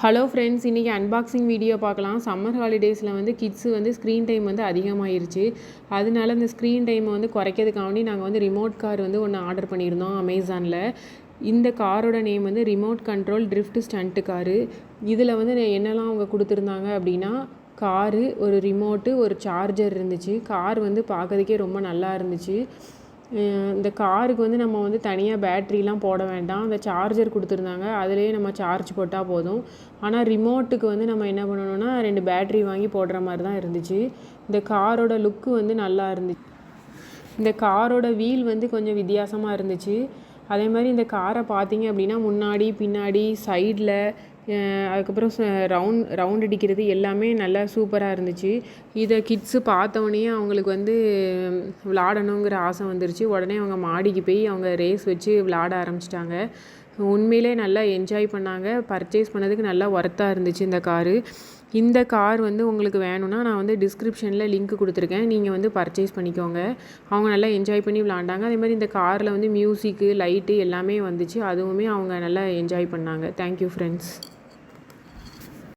Hello friends, இன்றைக்கி unboxing video பார்க்கலாம். Summer ஹாலிடேஸில் வந்து கிட்ஸு வந்து ஸ்க்ரீன் டைம் வந்து அதிகமாகிருச்சு. அதனால இந்த ஸ்க்ரீன் டைமை வந்து குறைக்கிறதுக்காண்டி நாங்கள் வந்து ரிமோட் கார் வந்து ஒன்று ஆர்டர் பண்ணியிருந்தோம் அமேசானில். இந்த காரோட நேம் வந்து remote control drift stunt car. இதில் வந்து என்னெல்லாம் அவங்க கொடுத்துருந்தாங்க அப்படின்னா, காரு, ஒரு ரிமோட்டு, ஒரு சார்ஜர் இருந்துச்சு. கார் வந்து பார்க்கறதுக்கே ரொம்ப நல்லா இருந்துச்சு. இந்த காருக்கு வந்து நம்ம வந்து தனியாக பேட்ரிலாம் போட வேண்டாம். அந்த சார்ஜர் கொடுத்துருந்தாங்க, அதிலேயே நம்ம சார்ஜ் போட்டால் போதும். ஆனால் ரிமோட்டுக்கு வந்து நம்ம என்ன பண்ணணும்னா 2 பேட்ரி வாங்கி போடுற மாதிரி தான் இருந்துச்சு. இந்த காரோட லுக்கு வந்து நல்லா இருந்துச்சு. இந்த காரோட வீல் வந்து கொஞ்சம் வித்தியாசமாக இருந்துச்சு. அதே மாதிரி இந்த காரை பார்த்தீங்க அப்படின்னா முன்னாடி, பின்னாடி, சைடில், அதுக்கப்புறம் ரவுண்ட் அடிக்கிறது எல்லாமே நல்லா சூப்பராக இருந்துச்சு. இதை கிட்ஸு பார்த்தோன்னே அவங்களுக்கு வந்து விளாடணுங்கிற ஆசை வந்துருச்சு. உடனே அவங்க மாடிக்கு போய் அவங்க ரேஸ் வச்சு விளாட ஆரம்பிச்சிட்டாங்க. உண்மையிலே நல்லா என்ஜாய் பண்ணாங்க. பர்ச்சேஸ் பண்ணதுக்கு நல்லா ஒர்த்தாக இருந்துச்சு இந்த காரு. இந்த கார் வந்து உங்களுக்கு வேணும்னா நான் வந்து டிஸ்கிரிப்ஷனில் லிங்க் கொடுத்துருக்கேன், நீங்கள் வந்து பர்ச்சேஸ் பண்ணிக்கோங்க. அவங்க நல்லா என்ஜாய் பண்ணி விளாண்டாங்க. அதே மாதிரி இந்த காரில் வந்து மியூசிக்கு, லைட்டு எல்லாமே வந்துச்சு. அதுவுமே அவங்க நல்லா என்ஜாய் பண்ணாங்க. Thank you friends.